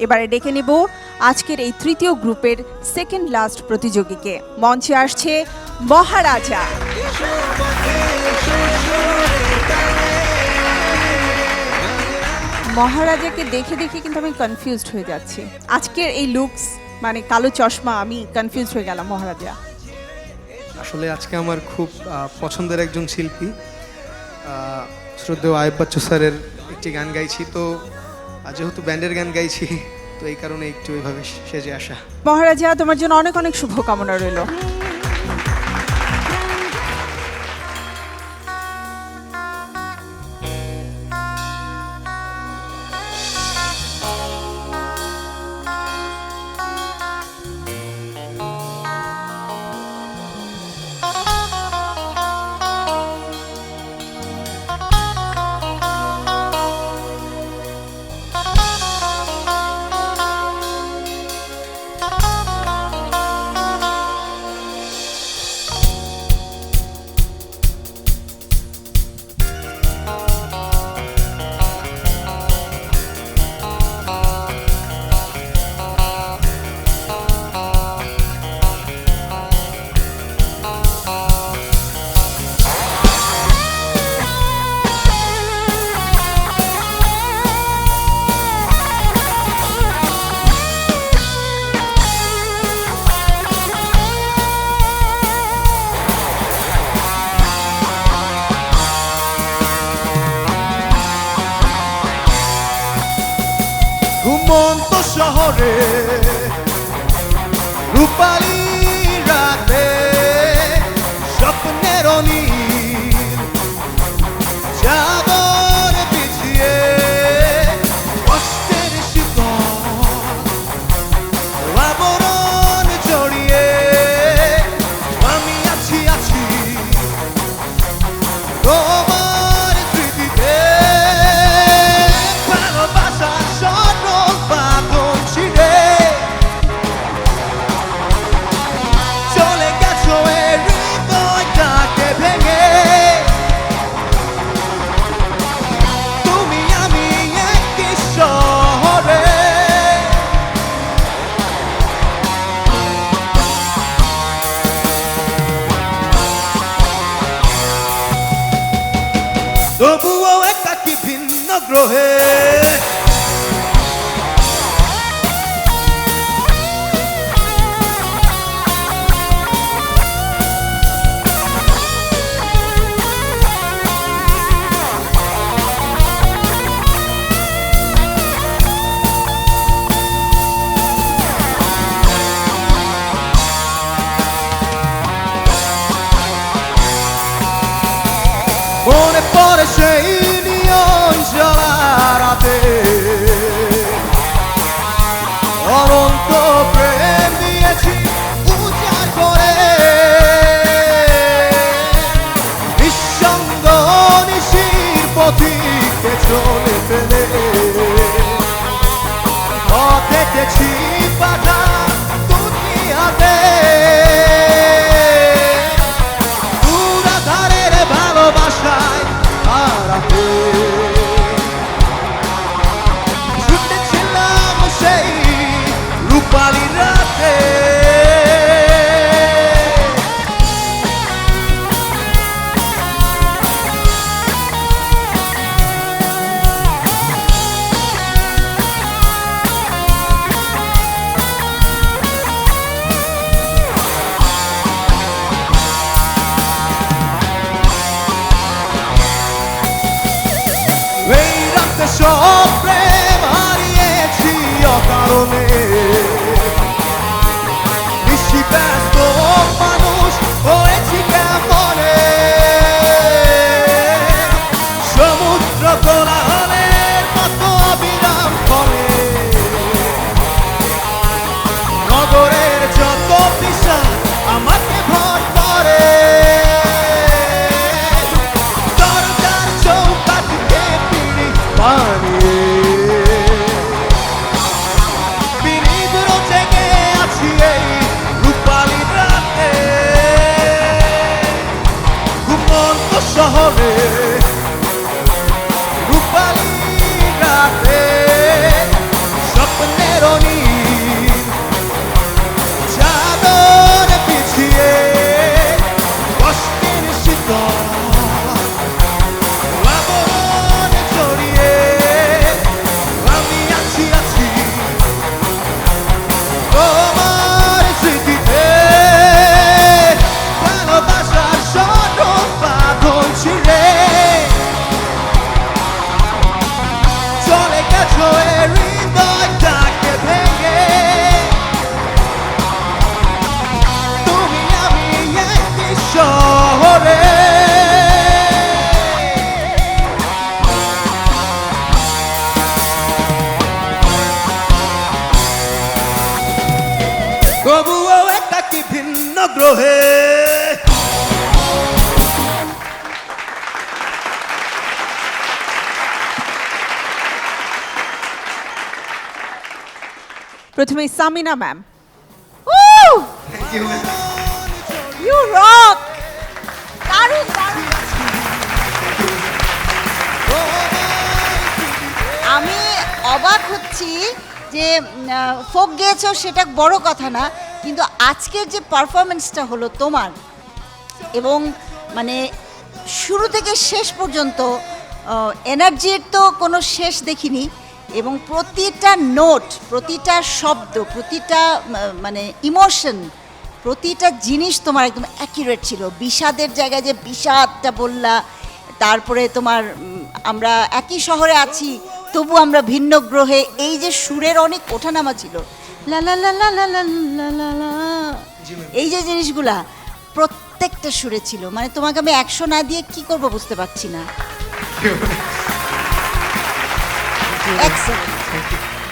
এবারে ডেকে নেব আজকের এই তৃতীয় গ্রুপের সেকেন্ড লাস্ট প্রতিযোগীকে। মঞ্চে আসছে মহারাজা। মহারাজাকে দেখে দেখে কিন্তু আমি কনফিউজড হয়ে যাচ্ছি। আজকের এই লুকস মানে কালো চশমা, আমি কনফিউজড হয়ে গেলাম। মহারাজা আসলে আজকে আমার খুব পছন্দের একজন শিল্পী, শ্রদ্ধেয় আয়ুব বাচ্চু স্যারের একটি গান গাইছি, তো যেহেতু ব্যান্ডের গান গাইছি তো এই কারণে একটু এইভাবে সেজে আসা। মহারাজা, তোমার জন্য অনেক অনেক শুভকামনা রইল। ঘুমন্ত শহরে রূপালী রাতে স্বপ্নের নীল চাদর বিছিয়ে কষ্টের শীতল আবরণ জড়িয়ে আমি আছি তোমার স্মৃতিতে। ভালোবাসার সরল বাঁধন ছিঁড়ে চলে গেছো এই হৃদয়টাকে ভেঙে। তুমি আমি একই শহরে, তবুও একাকী ভিন্ন গ্রহে। মনে পড়ে সেই নিয়ন জ্বালা রাতে অনন্ত প্রেম দিয়েছি উজাড় করে। নিঃসঙ্গ নিশির পথিকে চলে ফেলে দেখেছি বাধা দুনিয়াতে। দুরাধারের ভালোবাসায় হারাতে ছুটেছিলাম সেই রূপালী রাতে। এই রাতে সব প্রেম হারিয়েছি অকারণে। বেশি ব্যস্ত মানুষ হয়েছি কেমনে। সমুদ্র কোলাহলের মতো বিরাম ফলে নগরের যত বিষয় আমাকে ভর করে। দরজার চৌকাঠকে পিড়ি বানিয়ে গ্রহে। প্রথমে Samina ma'am, thank you ma'am. You rock, দারুণ দারুণ। আমি অবাক হচ্ছি যে ফোক গেয়েছো সেটা বড় কথা না, কিন্তু আজকের যে পারফরমেন্সটা হলো তোমার, এবং মানে শুরু থেকে শেষ পর্যন্ত এনার্জির তো কোনো শেষ দেখিনি, এবং প্রতিটা নোট, প্রতিটা শব্দ, প্রতিটা মানে ইমোশন, প্রতিটা জিনিস তোমার একদম অ্যাকিউরেট ছিল। বিষাদের জায়গায় যে বিষাদটা বললা, তারপরে তোমার আমরা একই শহরে আছি তবু আমরা ভিন্ন গ্রহে, এই যে সুরের অনেক ওঠানামা ছিল, লা লা লা লা লা লা লা লা লা, এই যে জিনিসগুলা প্রত্যেকটা সুরে ছিল। মানে তোমাকে আমি 100 না দিয়ে কি করব বুঝতে পারছি না। Excellent.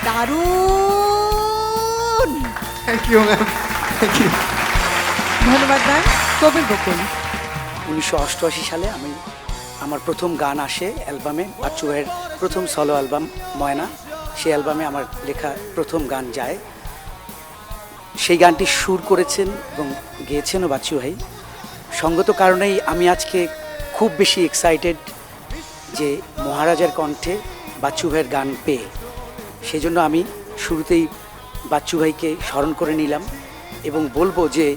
দারুণ। Thank you ma'am, thank you. ধন্যবাদ ম্যাম। কবির বকুল, 1988 সালে আমার প্রথম গান আসে অ্যালবামে, বাচ্চু ভাইয়ের প্রথম সলো অ্যালবাম ময়না, সেই অ্যালবামে আমার লেখা প্রথম গান যায়। সেই গানটি সুর করেছেন এবং গেয়েছেনও বাচ্চু ভাই। সঙ্গত কারণেই আমি আজকে খুব বেশি এক্সাইটেড যে মহারাজার কণ্ঠে বাচ্চু ভাইয়ের গান পেয়ে। সেই জন্য আমি শুরুতেই বাচ্চু ভাইকে স্মরণ করে নিলাম এবং বলবো যে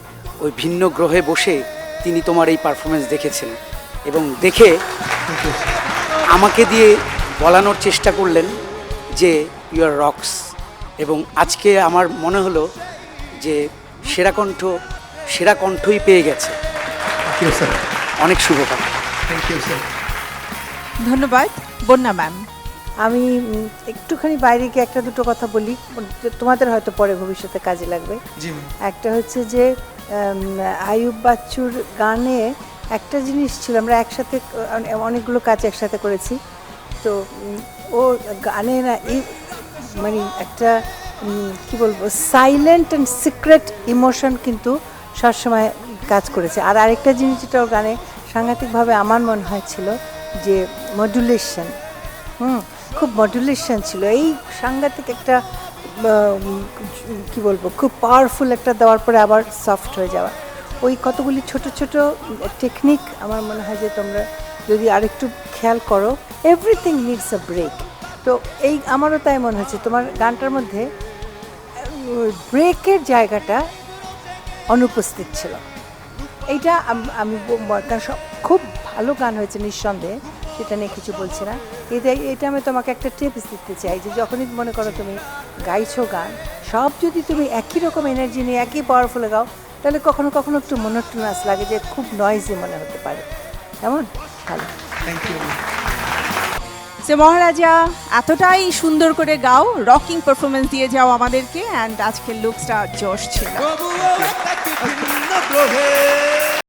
ওই ভিন্ন গ্রহে বসে তিনি তোমার এই পারফরমেন্স দেখেছেন এবং দেখে আমাকে দিয়ে বলানোর চেষ্টা করলেন যে ইউ আর রক্স। এবং আজকে আমার মনে হলো যে সেরা কণ্ঠই পেয়ে গেছে। Thank you sir. অনেক শুভকামনা। Thank you sir. ধন্যবাদ। বন্যা ম্যাম, আমি একটুখানি বাইরে গিয়ে একটা দুটো কথা বলি, তোমাদের হয়তো পরে ভবিষ্যতে কাজে লাগবে। জি ম্যাম। একটা হচ্ছে যে আইয়ুব বাচ্চুর গানে একটা জিনিস ছিল, আমরা একসাথে অনেকগুলো কাজ একসাথে করেছি, তো ও গানে না এই মানে একটা কি বলবো, সাইলেন্ট অ্যান্ড সিক্রেট ইমোশন কিন্তু সবসময় কাজ করেছে। আর আরেকটা জিনিস যেটা ওর গানে সাংঘাতিকভাবে আমার মনে হয়েছিল যে মডুলেশন, খুব মডুলেশন ছিল, এই সাংঘাতিক একটা কি বলবো, খুব পাওয়ারফুল একটা দেওয়ার পরে আবার সফট হয়ে যাওয়া, ওই কতগুলি ছোট ছোট টেকনিক আমার মনে হয় যে তোমরা যদি আরেকটু খেয়াল করো, এভরিথিং নিডস আ ব্রেক। তো এই আমারও তাই মনে হচ্ছে তোমার গানটার মধ্যে ব্রেকের জায়গাটা অনুপস্থিত ছিল। এইটা আমি খুব ভালো গান হয়েছে নিঃসন্দেহে, সেটা নিয়ে কিছু বলছি না। এটা আমি তোমাকে একটা টিপস দিতে চাই যে যখনই মনে করো তুমি গাইছো গান, সব যদি তুমি একই রকম এনার্জি নিয়ে একই পাওয়ারফুল গাও, তাহলে কখনো কখনো একটু মনোটোনাস লাগে, যে খুব নয়েজি মনে হতে পারে। কেমন? ভালো। Thank you. সে মহারাজা, এতটাই সুন্দর করে গাও, রকিং পারফরমেন্স দিয়ে যাও আমাদেরকে, অ্যান্ড আজকের লুকসটা জোশ ছিল। তবুও এক ভিন্ন গ্রহে।